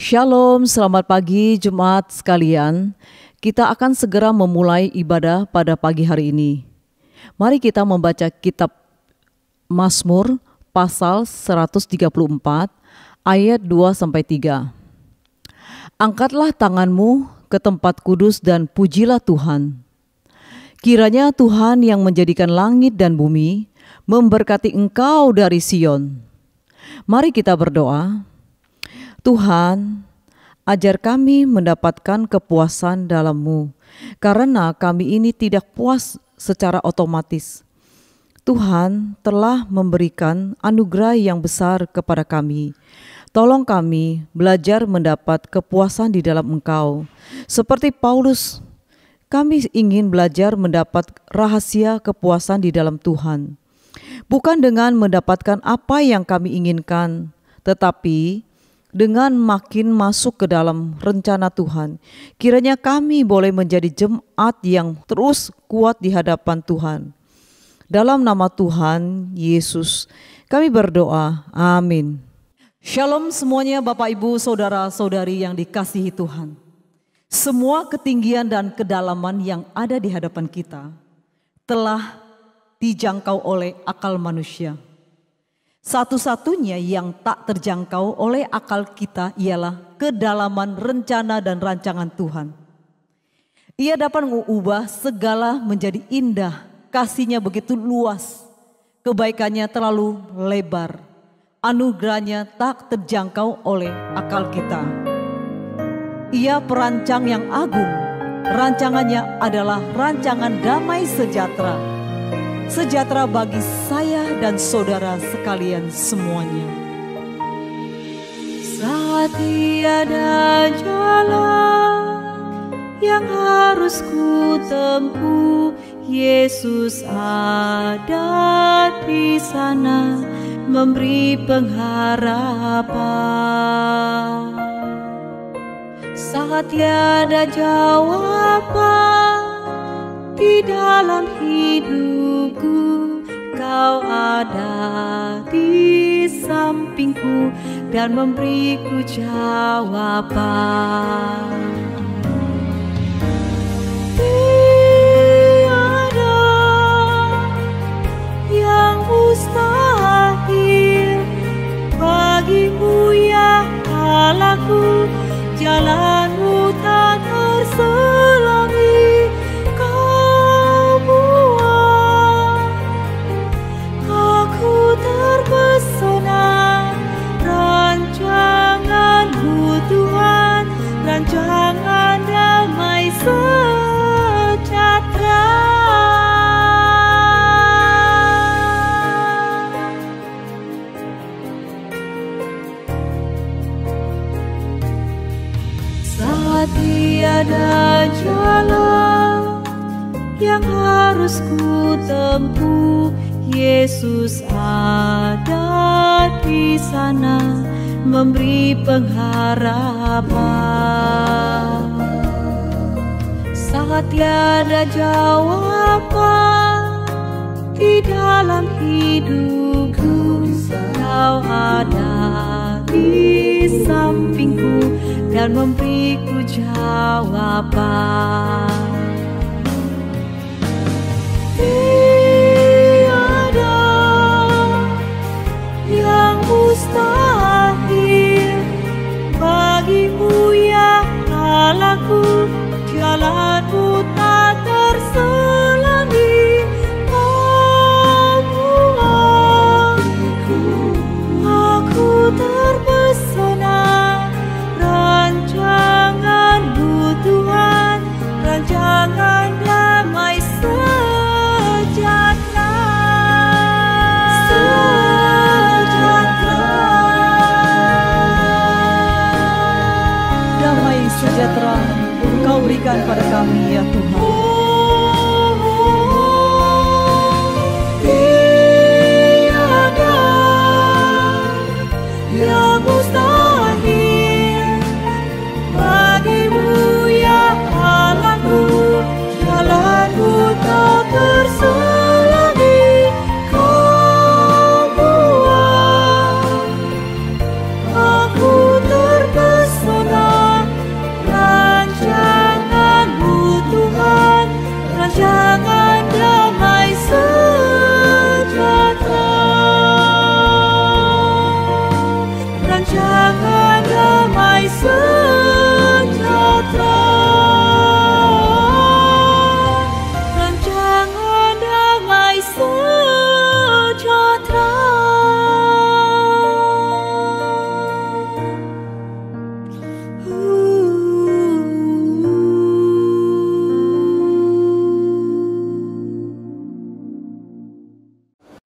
Shalom, selamat pagi jemaat sekalian. Kita akan segera memulai ibadah pada pagi hari ini. Mari kita membaca kitab Mazmur pasal 134 ayat 2-3. Angkatlah tanganmu ke tempat kudus dan pujilah Tuhan. Kiranya Tuhan yang menjadikan langit dan bumi memberkati engkau dari Sion. Mari kita berdoa. Tuhan, ajar kami mendapatkan kepuasan dalam-Mu, karena kami ini tidak puas secara otomatis. Tuhan telah memberikan anugerah yang besar kepada kami. Tolong kami belajar mendapat kepuasan di dalam Engkau. Seperti Paulus, kami ingin belajar mendapat rahasia kepuasan di dalam Tuhan. Bukan dengan mendapatkan apa yang kami inginkan, tetapi dengan makin masuk ke dalam rencana Tuhan. Kiranya kami boleh menjadi jemaat yang terus kuat di hadapan Tuhan. Dalam nama Tuhan Yesus kami berdoa, amin. Shalom semuanya Bapak Ibu Saudara-saudari yang dikasihi Tuhan. Semua ketinggian dan kedalaman yang ada di hadapan kita telah dijangkau oleh akal manusia. Satu-satunya yang tak terjangkau oleh akal kita ialah kedalaman rencana dan rancangan Tuhan. Ia dapat mengubah segala menjadi indah, kasih-Nya begitu luas, kebaikannya terlalu lebar, anugerahnya tak terjangkau oleh akal kita. Ia perancang yang agung, rancangannya adalah rancangan damai sejahtera. Sejahtera bagi saya dan saudara sekalian semuanya. Saat tiada jalan yang harus ku tempuh, Yesus ada di sana memberi pengharapan. Saat tiada jawaban di dalam hidupku, Kau ada di sampingku dan memberiku jawaban. Tiada yang mustahil bagimu ya Allahku, jalanmu tak terselangi. Terpesona rancangan-Mu Tuhan, rancangan damai sejahtera. Saat tiada jalan yang harus ku tempuh, Yesus ada di sana memberi pengharapan. Saat tiada jawaban di dalam hidupku, Kau ada di sampingku dan memberiku jawaban. Mustahil bagimu ya Allahku, jalanmu tak terselangi. Aku terpesona rancangan-Mu Tuhan, rancangan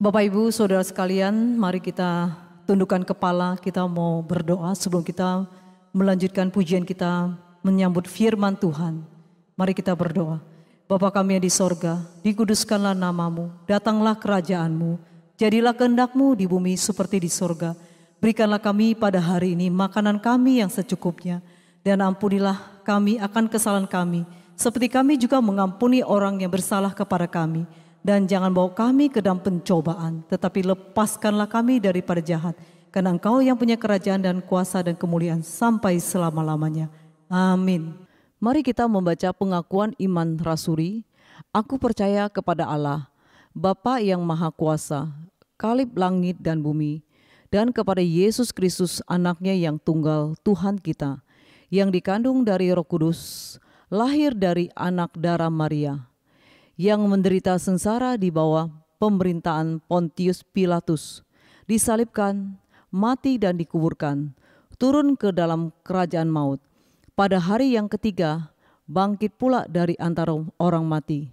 Bapak Ibu Saudara sekalian, mari kita tundukkan kepala, kita mau berdoa sebelum kita melanjutkan pujian kita menyambut firman Tuhan. Mari kita berdoa. Bapa kami yang di sorga, dikuduskanlah namamu, datanglah kerajaanmu, jadilah kehendak-Mu di bumi seperti di sorga. Berikanlah kami pada hari ini makanan kami yang secukupnya, dan ampunilah kami akan kesalahan kami, seperti kami juga mengampuni orang yang bersalah kepada kami. Dan jangan bawa kami ke dalam pencobaan, tetapi lepaskanlah kami daripada jahat, karena Engkau yang punya kerajaan dan kuasa dan kemuliaan sampai selama-lamanya. Amin. Mari kita membaca pengakuan iman rasuli. Aku percaya kepada Allah, Bapa yang Maha Kuasa, Kalib langit dan bumi, dan kepada Yesus Kristus anaknya yang tunggal Tuhan kita, yang dikandung dari Roh Kudus, lahir dari anak darah Maria, yang menderita sengsara di bawah pemerintahan Pontius Pilatus, disalibkan, mati dan dikuburkan, turun ke dalam kerajaan maut. Pada hari yang ketiga, bangkit pula dari antara orang mati.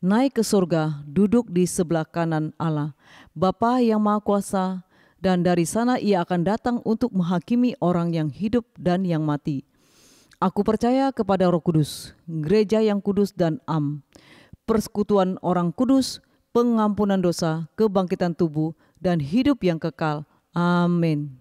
Naik ke surga, duduk di sebelah kanan Allah, Bapa yang Maha Kuasa, dan dari sana ia akan datang untuk menghakimi orang yang hidup dan yang mati. Aku percaya kepada Roh Kudus, gereja yang kudus dan persekutuan orang kudus, pengampunan dosa, kebangkitan tubuh, dan hidup yang kekal. Amin.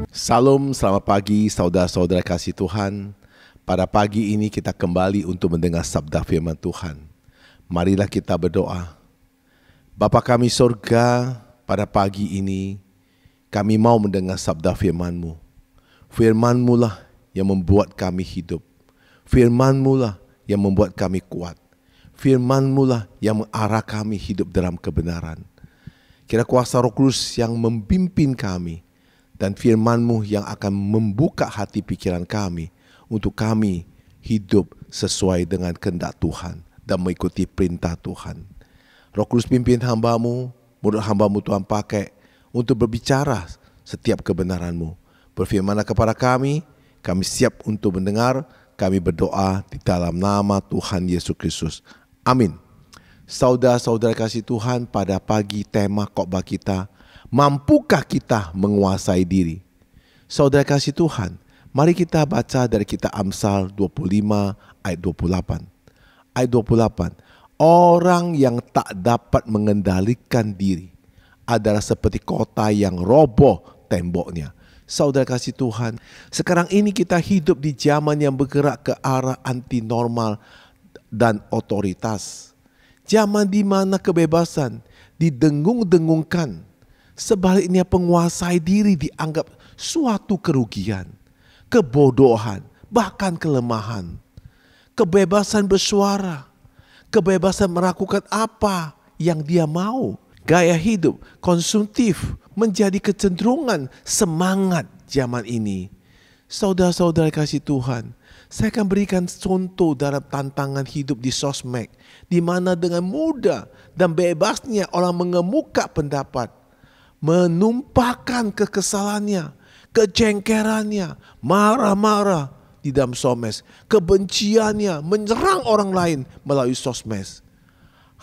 Salam, selamat pagi saudara-saudara kasih Tuhan. Pada pagi ini kita kembali untuk mendengar sabda firman Tuhan. Marilah kita berdoa. Bapa kami sorga, pada pagi ini kami mau mendengar sabda firman-Mu. Firman-Mu lah yang membuat kami hidup. Firman-Mu lah yang membuat kami kuat. Firman-Mu lah yang mengarah kami hidup dalam kebenaran. Kira kuasa Roh Kudus yang mempimpin kami, dan firman-Mu yang akan membuka hati pikiran kami untuk kami hidup sesuai dengan kehendak Tuhan dan mengikuti perintah Tuhan. Roh Kudus pimpin hamba-Mu, mulut hamba-Mu Tuhan pakai untuk berbicara setiap kebenaran-Mu. Berfirmanlah kepada kami siap untuk mendengar, kami berdoa di dalam nama Tuhan Yesus Kristus. Amin. Saudara-saudara kasih Tuhan, pada pagi tema khotbah kita, mampukah kita menguasai diri? Saudara kasih Tuhan, mari kita baca dari kitab Amsal 25 ayat 28. Ayat 28, orang yang tak dapat mengendalikan diri adalah seperti kota yang roboh temboknya. Saudara kasih Tuhan, sekarang ini kita hidup di zaman yang bergerak ke arah anti normal dan otoritas. Zaman di mana kebebasan didengung-dengungkan. Sebaliknya penguasai diri dianggap suatu kerugian, kebodohan, bahkan kelemahan. Kebebasan bersuara, kebebasan melakukan apa yang dia mau. Gaya hidup konsumtif menjadi kecenderungan semangat zaman ini. Saudara-saudara kasih Tuhan, saya akan berikan contoh dalam tantangan hidup di sosmed, di mana dengan mudah dan bebasnya orang mengemuka pendapat, menumpahkan kekesalannya, kejengkerannya, marah-marah di dalam sosmed, kebenciannya, menyerang orang lain melalui sosmed.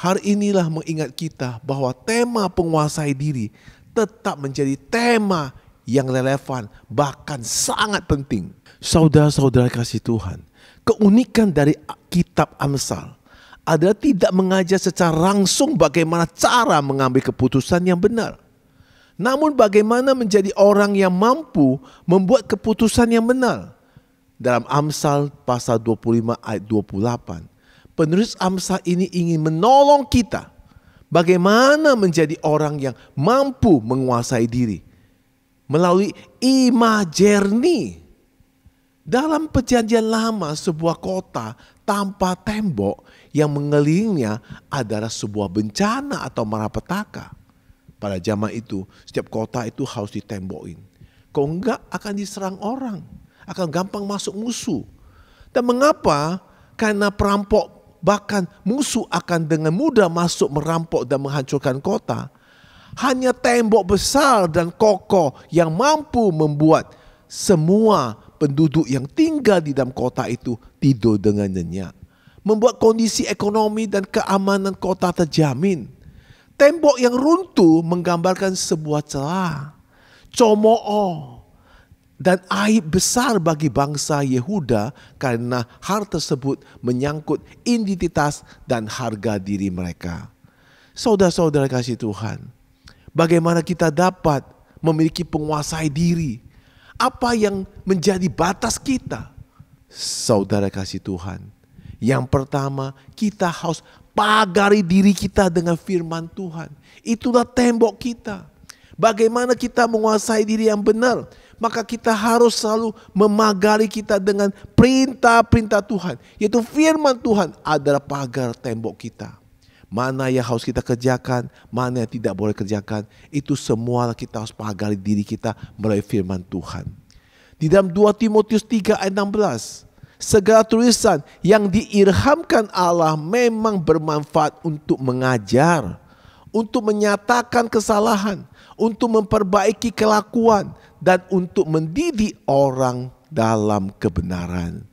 Hari inilah mengingat kita bahwa tema penguasai diri tetap menjadi tema yang relevan, bahkan sangat penting. Saudara-saudara kasih Tuhan, keunikan dari kitab Amsal adalah tidak mengajar secara langsung bagaimana cara mengambil keputusan yang benar. Namun bagaimana menjadi orang yang mampu membuat keputusan yang benar. Dalam Amsal pasal 25 ayat 28, penulis Amsal ini ingin menolong kita bagaimana menjadi orang yang mampu menguasai diri melalui imajerni. Dalam perjanjian lama, sebuah kota tanpa tembok yang mengelilinginya adalah sebuah bencana atau malapetaka. Pada zaman itu, setiap kota itu harus ditembokin. Kalau enggak akan diserang orang, akan gampang masuk musuh. Dan mengapa? Karena perampok, bahkan musuh akan dengan mudah masuk merampok dan menghancurkan kota. Hanya tembok besar dan kokoh yang mampu membuat semua penduduk yang tinggal di dalam kota itu tidur dengan nyenyak. Membuat kondisi ekonomi dan keamanan kota terjamin. Tembok yang runtuh menggambarkan sebuah celah, cemooh, dan aib besar bagi bangsa Yehuda karena hal tersebut menyangkut identitas dan harga diri mereka. Saudara-saudara kasih Tuhan, bagaimana kita dapat memiliki penguasai diri? Apa yang menjadi batas kita? Saudara kasih Tuhan, yang pertama kita harus pagari diri kita dengan firman Tuhan. Itulah tembok kita. Bagaimana kita menguasai diri yang benar? Maka kita harus selalu memagari kita dengan perintah-perintah Tuhan. Yaitu firman Tuhan adalah pagar tembok kita. Mana yang harus kita kerjakan, mana yang tidak boleh kerjakan, itu semua kita harus pagari diri kita melalui firman Tuhan. Di dalam 2 Timotius 3 ayat 16, segala tulisan yang diilhamkan Allah memang bermanfaat untuk mengajar, untuk menyatakan kesalahan, untuk memperbaiki kelakuan, dan untuk mendidik orang dalam kebenaran.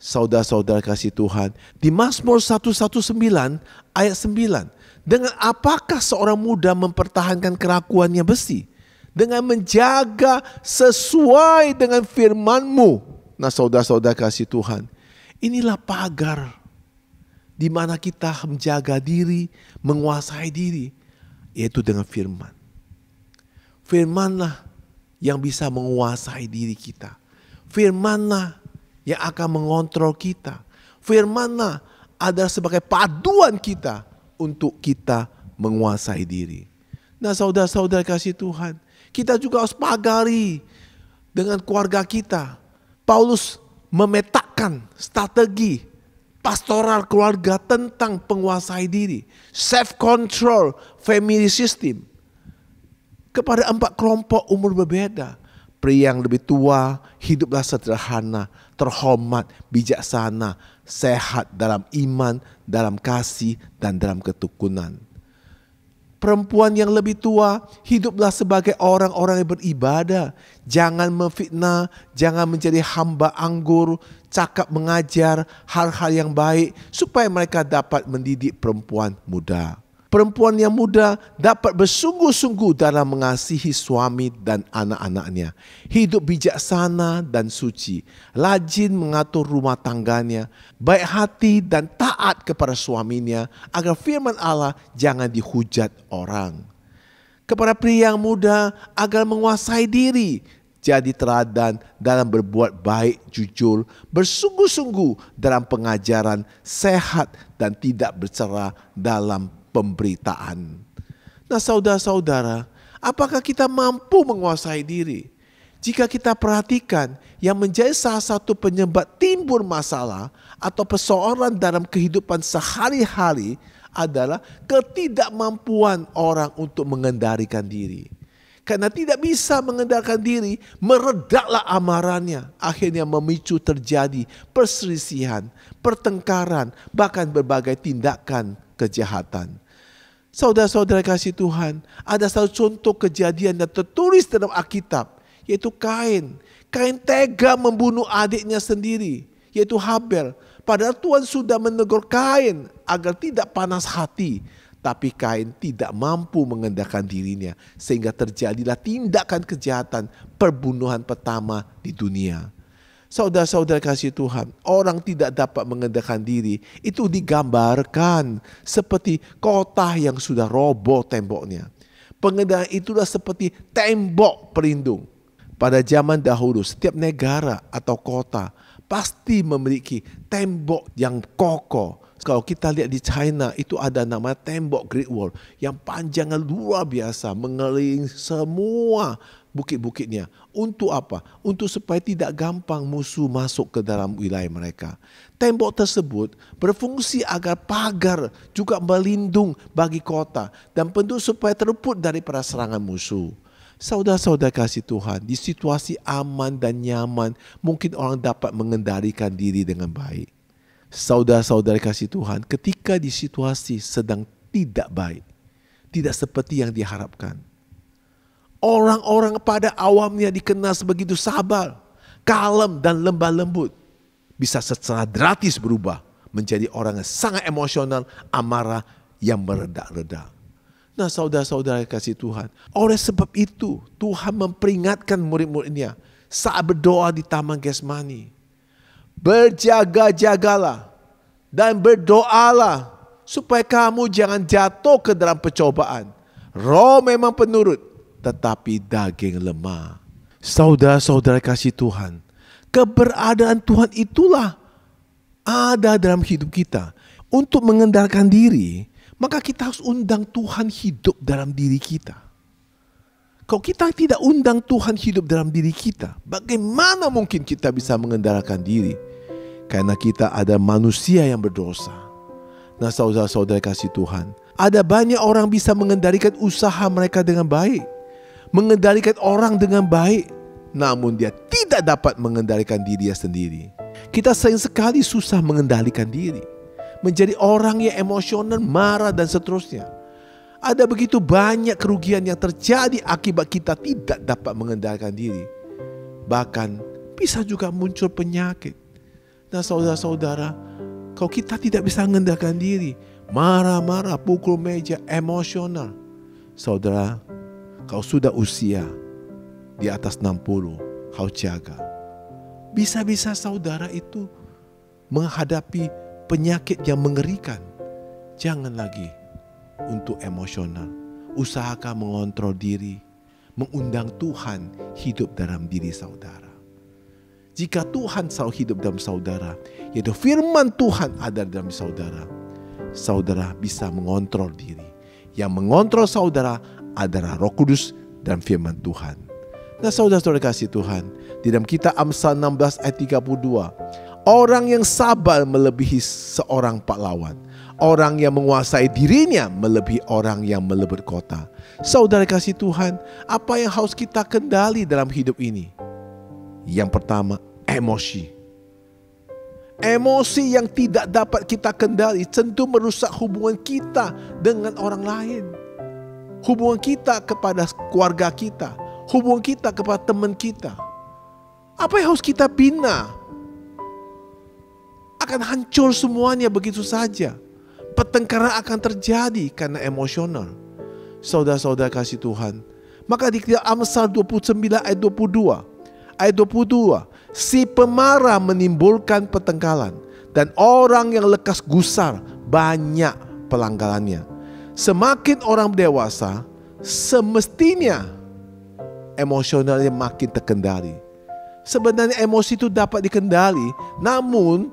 Saudara-saudara kasih Tuhan, di Mazmur 119 ayat 9, dengan apakah seorang muda mempertahankan kelakuannya besi? Dengan menjaga sesuai dengan firman-Mu. Nah, saudara-saudara kasih Tuhan, inilah pagar di mana kita menjaga diri, menguasai diri, yaitu dengan firman. Firmanlah yang bisa menguasai diri kita. Firmanlah yang akan mengontrol kita. Firman-Nya adalah sebagai paduan kita untuk kita menguasai diri. Nah, saudara-saudara kasih Tuhan, kita juga harus pagari dengan keluarga kita. Paulus memetakan strategi pastoral keluarga tentang penguasai diri, self-control family system, kepada 4 kelompok umur berbeda. Pria yang lebih tua, hiduplah sederhana, terhormat, bijaksana, sehat dalam iman, dalam kasih, dan dalam ketukunan. Perempuan yang lebih tua, hiduplah sebagai orang-orang yang beribadah. Jangan memfitnah, jangan menjadi hamba anggur, cakap mengajar hal-hal yang baik supaya mereka dapat mendidik perempuan muda. Perempuan yang muda dapat bersungguh-sungguh dalam mengasihi suami dan anak-anaknya. Hidup bijaksana dan suci. Rajin mengatur rumah tangganya. Baik hati dan taat kepada suaminya. Agar firman Allah jangan dihujat orang. Kepada pria yang muda agar menguasai diri. Jadi teladan dalam berbuat baik, jujur, bersungguh-sungguh dalam pengajaran, sehat dan tidak bercerah dalam pemberitaan. Nah, saudara-saudara, apakah kita mampu menguasai diri? Jika kita perhatikan, yang menjadi salah satu penyebab timbul masalah atau persoalan dalam kehidupan sehari-hari adalah ketidakmampuan orang untuk mengendalikan diri. Karena tidak bisa mengendalikan diri, meredaklah amarahnya. Akhirnya memicu terjadi perselisihan, pertengkaran, bahkan berbagai tindakan kejahatan. Saudara-saudara kasih Tuhan, ada satu contoh kejadian yang tertulis dalam Alkitab, yaitu Kain. Kain tega membunuh adiknya sendiri, yaitu Habel. Padahal Tuhan sudah menegur Kain agar tidak panas hati. Tapi Kain tidak mampu mengendalikan dirinya, sehingga terjadilah tindakan kejahatan perbunuhan pertama di dunia. Saudara-saudara kasih Tuhan, orang tidak dapat mengendalikan diri itu digambarkan seperti kota yang sudah roboh temboknya. Pengendalian itulah seperti tembok pelindung. Pada zaman dahulu setiap negara atau kota pasti memiliki tembok yang kokoh. Kalau kita lihat di China itu ada nama tembok Great Wall yang panjangnya luar biasa mengelilingi semua bukit-bukitnya. Untuk apa? Untuk supaya tidak gampang musuh masuk ke dalam wilayah mereka. Tembok tersebut berfungsi agar pagar juga melindung bagi kota dan penduduk supaya terluput daripada serangan musuh. Saudara-saudara kasih Tuhan, di situasi aman dan nyaman mungkin orang dapat mengendalikan diri dengan baik. Saudara-saudara kasih Tuhan, ketika di situasi sedang tidak baik, tidak seperti yang diharapkan. Orang-orang pada awamnya dikenal sebegitu sabar, kalem dan lemah lembut, bisa secara drastis berubah menjadi orang yang sangat emosional, amarah yang mereda-reda. Nah saudara-saudara kasih Tuhan, oleh sebab itu Tuhan memperingatkan murid-muridnya saat berdoa di Taman Getsemani. Berjaga-jagalah dan berdoalah supaya kamu jangan jatuh ke dalam pencobaan. Roh memang penurut, tetapi daging lemah. Saudara-saudara kasih Tuhan, keberadaan Tuhan itulah ada dalam hidup kita. Untuk mengendalikan diri, maka kita harus undang Tuhan hidup dalam diri kita. Kalau kita tidak undang Tuhan hidup dalam diri kita, bagaimana mungkin kita bisa mengendalikan diri? Karena kita ada manusia yang berdosa. Nah saudara-saudara kasih Tuhan, ada banyak orang bisa mengendalikan usaha mereka dengan baik, mengendalikan orang dengan baik, namun dia tidak dapat mengendalikan dirinya sendiri. Kita sering sekali susah mengendalikan diri, menjadi orang yang emosional, marah dan seterusnya. Ada begitu banyak kerugian yang terjadi akibat kita tidak dapat mengendalikan diri. Bahkan bisa juga muncul penyakit. Nah saudara-saudara, kalau kita tidak bisa mengendalikan diri, marah-marah, pukul meja, emosional. Saudara, kau sudah usia di atas 60, harus jaga. Bisa-bisa saudara itu menghadapi penyakit yang mengerikan. Jangan lagi untuk emosional. Usahakan mengontrol diri, mengundang Tuhan hidup dalam diri saudara. Jika Tuhan selalu hidup dalam saudara, yaitu firman Tuhan ada dalam saudara, saudara bisa mengontrol diri. Yang mengontrol saudara adalah Roh Kudus dan firman Tuhan. Nah saudara-saudara kasih Tuhan, di dalam kitab Amsal 16 ayat 32, orang yang sabar melebihi seorang pahlawan. Orang yang menguasai dirinya melebihi orang yang melebur kota. Saudara kasih Tuhan, apa yang harus kita kendali dalam hidup ini? Yang pertama, emosi. Emosi yang tidak dapat kita kendali tentu merusak hubungan kita dengan orang lain. Hubungan kita kepada keluarga kita, hubungan kita kepada teman kita. Apa yang harus kita bina? Akan hancur semuanya begitu saja. Pertengkaran akan terjadi karena emosional. Saudara-saudara kasih Tuhan, maka di kitab Amsal 29 ayat 22. Ayat 22, si pemarah menimbulkan pertengkaran dan orang yang lekas gusar banyak pelanggarannya. Semakin orang dewasa, semestinya emosionalnya makin terkendali. Sebenarnya emosi itu dapat dikendali, namun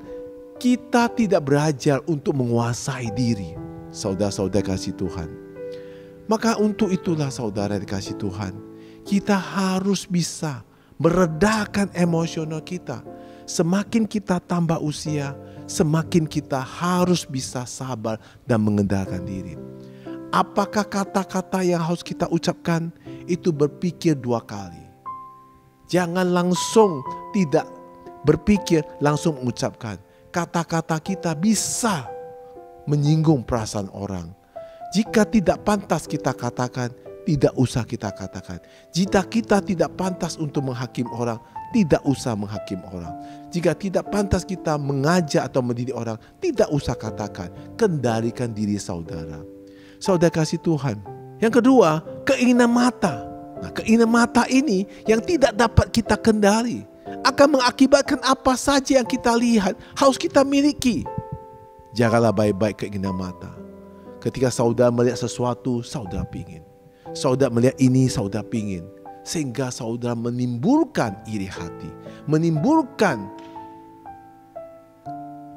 kita tidak belajar untuk menguasai diri. Saudara-saudara kasih Tuhan. Maka untuk itulah saudara dikasih Tuhan, kita harus bisa meredakan emosional kita. Semakin kita tambah usia, semakin kita harus bisa sabar dan mengendalikan diri. Apakah kata-kata yang harus kita ucapkan itu berpikir 2 kali. Jangan langsung tidak berpikir, langsung mengucapkan. Kata-kata kita bisa menyinggung perasaan orang. Jika tidak pantas kita katakan, tidak usah kita katakan. Jika kita tidak pantas untuk menghakimi orang, tidak usah menghakimi orang. Jika tidak pantas kita mengajak atau mendidik orang, tidak usah katakan. Kendalikan diri saudara. Saudara kasih Tuhan. Yang kedua, keinginan mata. Nah, keinginan mata ini yang tidak dapat kita kendali akan mengakibatkan apa saja yang kita lihat harus kita miliki. Jagalah baik-baik keinginan mata. Ketika saudara melihat sesuatu, saudara pingin. Saudara melihat ini, saudara pingin. Sehingga saudara menimbulkan iri hati. Menimbulkan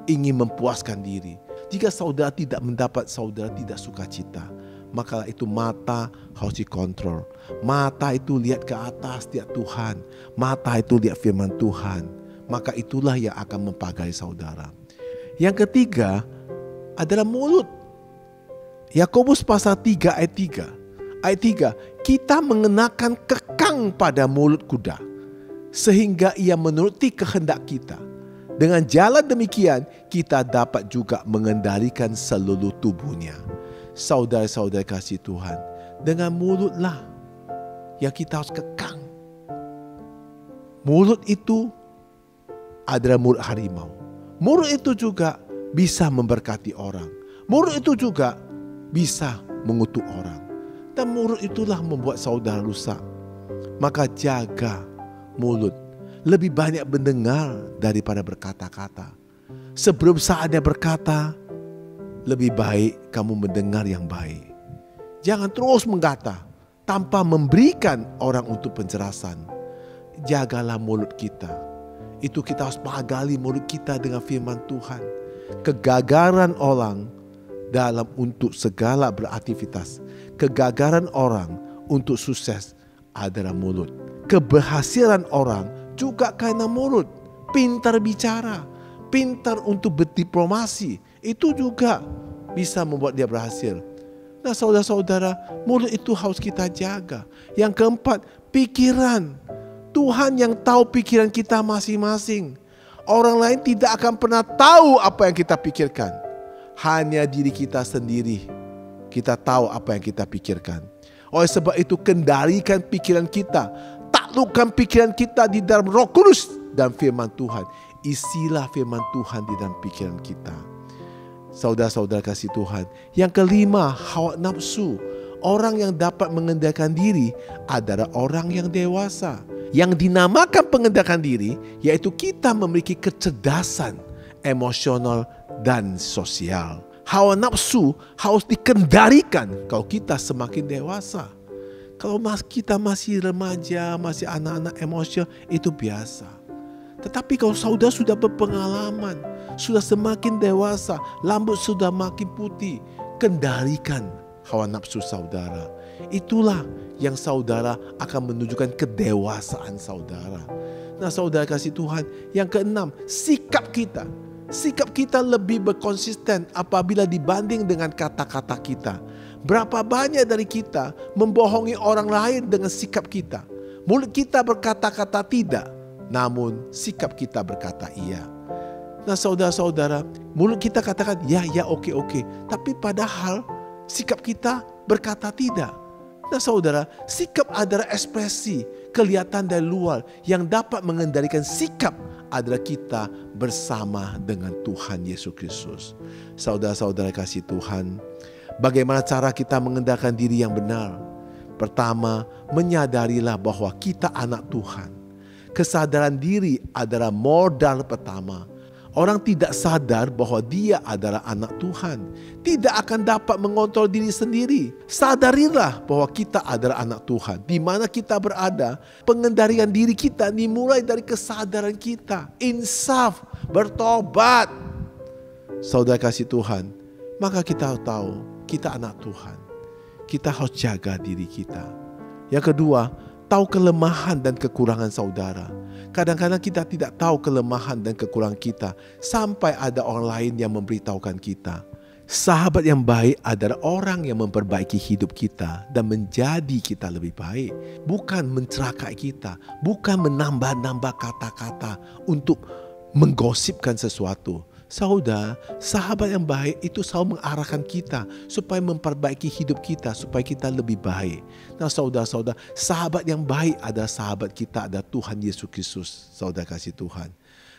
ingin mempuaskan diri. Jika saudara tidak mendapat, saudara tidak sukacita. Maka itu mata harus dikontrol. Mata itu lihat ke atas, lihat Tuhan. Mata itu lihat firman Tuhan. Maka itulah yang akan mempagai saudara. Yang ketiga adalah mulut. Yakobus pasal 3 ayat 3. Ayat 3, kita mengenakan kekang pada mulut kuda, sehingga ia menuruti kehendak kita. Dengan jalan demikian, kita dapat juga mengendalikan seluruh tubuhnya. Saudara-saudara kasih Tuhan, dengan mulutlah yang kita harus kekang. Mulut itu adalah mulut harimau. Mulut itu juga bisa memberkati orang. Mulut itu juga bisa mengutuk orang. Dan mulut itulah membuat saudara rusak. Maka jaga mulut. Lebih banyak mendengar daripada berkata-kata. Sebelum saatnya berkata, lebih baik kamu mendengar yang baik. Jangan terus menggata tanpa memberikan orang untuk penjelasan. Jagalah mulut kita. Itu kita harus pagali mulut kita dengan firman Tuhan. Kegagalan orang dalam untuk segala beraktivitas. Kegagalan orang untuk sukses adalah mulut. Keberhasilan orang juga karena mulut. Pintar bicara, pintar untuk berdiplomasi, itu juga bisa membuat dia berhasil. Nah saudara-saudara, mulut itu harus kita jaga. Yang keempat, pikiran. Tuhan yang tahu pikiran kita masing-masing. Orang lain tidak akan pernah tahu apa yang kita pikirkan. Hanya diri kita sendiri. Kita tahu apa yang kita pikirkan. Oleh sebab itu kendalikan pikiran kita. Taklukkan pikiran kita di dalam Roh Kudus dan firman Tuhan. Isilah firman Tuhan di dalam pikiran kita. Saudara-saudara kasih Tuhan. Yang kelima, hawa nafsu. Orang yang dapat mengendalikan diri adalah orang yang dewasa. Yang dinamakan pengendalikan diri, yaitu kita memiliki kecerdasan emosional dan sosial. Hawa nafsu harus dikendalikan kalau kita semakin dewasa. Kalau kita masih remaja, masih anak-anak emosional, itu biasa. Tetapi kalau saudara sudah berpengalaman, sudah semakin dewasa, rambut sudah makin putih, kendalikan hawa nafsu saudara. Itulah yang saudara akan menunjukkan kedewasaan saudara. Nah saudara kasih Tuhan, yang keenam, sikap kita. Sikap kita lebih berkonsisten apabila dibanding dengan kata-kata kita. Berapa banyak dari kita membohongi orang lain dengan sikap kita. Mulut kita berkata-kata tidak, namun sikap kita berkata iya. Nah saudara-saudara, mulut kita katakan ya oke. Tapi padahal sikap kita berkata tidak. Nah saudara, sikap adalah ekspresi kelihatan dari luar yang dapat mengendalikan sikap adalah kita bersama dengan Tuhan Yesus Kristus. Saudara-saudara kasih Tuhan, bagaimana cara kita mengendalikan diri yang benar? Pertama, menyadarilah bahwa kita anak Tuhan. Kesadaran diri adalah modal pertama. Orang tidak sadar bahwa dia adalah anak Tuhan, tidak akan dapat mengontrol diri sendiri. Sadarilah bahwa kita adalah anak Tuhan. Di mana kita berada, pengendalian diri kita dimulai dari kesadaran kita. Insaf, bertobat. Saudara kasih Tuhan, maka kita tahu kita anak Tuhan. Kita harus jaga diri kita. Yang kedua, tahu kelemahan dan kekurangan saudara. Kadang-kadang kita tidak tahu kelemahan dan kekurangan kita sampai ada orang lain yang memberitahukan kita. Sahabat yang baik adalah orang yang memperbaiki hidup kita dan menjadi kita lebih baik. Bukan mencelakai kita, bukan menambah-nambah kata-kata untuk menggosipkan sesuatu. Saudara, sahabat yang baik itu selalu mengarahkan kita supaya memperbaiki hidup kita, supaya kita lebih baik. Nah saudara-saudara, sahabat yang baik adalah sahabat kita, adalah Tuhan Yesus Kristus. Saudara kasih Tuhan.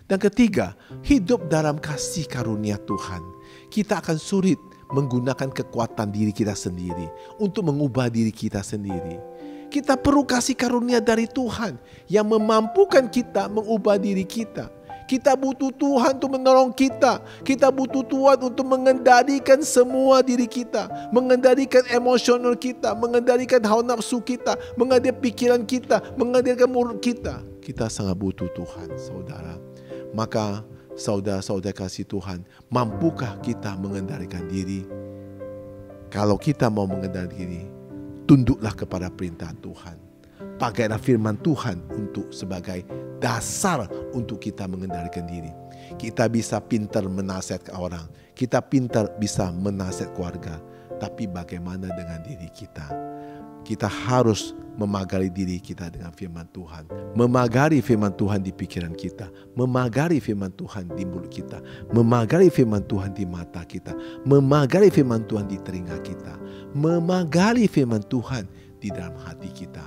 Dan ketiga, hidup dalam kasih karunia Tuhan. Kita akan sulit menggunakan kekuatan diri kita sendiri untuk mengubah diri kita sendiri. Kita perlu kasih karunia dari Tuhan yang memampukan kita mengubah diri kita. Kita butuh Tuhan untuk menolong kita. Kita butuh Tuhan untuk mengendalikan semua diri kita. Mengendalikan emosional kita. Mengendalikan hawa nafsu kita. Mengendalikan pikiran kita. Mengendalikan mulut kita. Kita sangat butuh Tuhan, saudara. Maka saudara-saudara kasih Tuhan, mampukah kita mengendalikan diri? Kalau kita mau mengendalikan diri, tunduklah kepada perintah Tuhan. Pakailah firman Tuhan untuk sebagai dasar untuk kita mengendalikan diri. Kita bisa pintar menasihat orang. Kita pintar bisa menasihat keluarga. Tapi bagaimana dengan diri kita? Kita harus memagari diri kita dengan firman Tuhan. Memagari firman Tuhan di pikiran kita. Memagari firman Tuhan di mulut kita. Memagari firman Tuhan di mata kita. Memagari firman Tuhan di telinga kita. Memagari firman Tuhan di dalam hati kita.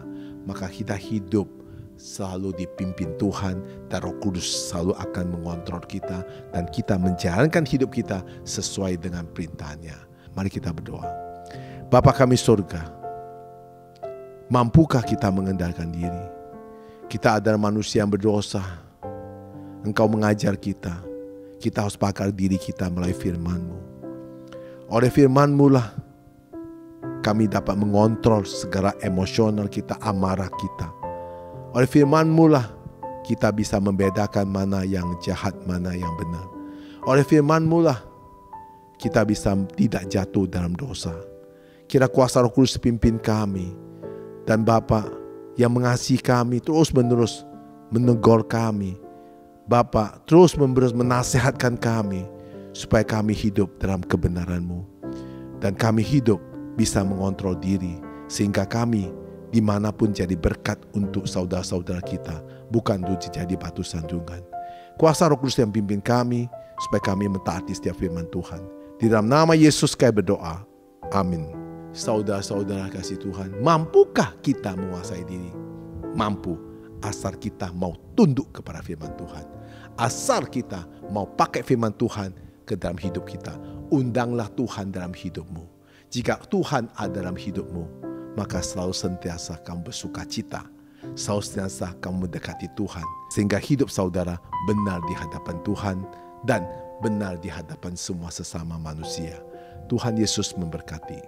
Maka kita hidup selalu dipimpin Tuhan, dan Roh Kudus selalu akan mengontrol kita, dan kita menjalankan hidup kita sesuai dengan perintahnya. Mari kita berdoa. Bapa kami surga, mampukah kita mengendalikan diri? Kita adalah manusia yang berdosa. Engkau mengajar kita harus pakar diri kita melalui firman-Mu. Oleh firman-Mu lah kami dapat mengontrol segala emosional kita, amarah kita. Oleh firman-Mu lah kita bisa membedakan mana yang jahat, mana yang benar. Oleh firman-Mu lah kita bisa tidak jatuh dalam dosa. Kira kuasa Roh Kudus pimpin kami. Dan Bapa yang mengasihi kami terus menerus menegur kami. Bapa terus menasihatkan kami supaya kami hidup dalam kebenaran-Mu. Dan kami hidup bisa mengontrol diri, sehingga kami dimanapun jadi berkat untuk saudara-saudara kita, bukan untuk jadi batu sanjungan. Kuasa Roh Kudus yang pimpin kami, supaya kami mentaati setiap firman Tuhan. Di dalam nama Yesus kami berdoa. Amin. Saudara-saudara kasih Tuhan, mampukah kita menguasai diri? Mampu, asal kita mau tunduk kepada firman Tuhan. Asal kita mau pakai firman Tuhan ke dalam hidup kita. Undanglah Tuhan dalam hidupmu. Jika Tuhan ada dalam hidupmu, maka selalu sentiasa kamu bersuka cita. Selalu sentiasa kamu mendekati Tuhan. Sehingga hidup saudara benar di hadapan Tuhan dan benar di hadapan semua sesama manusia. Tuhan Yesus memberkati.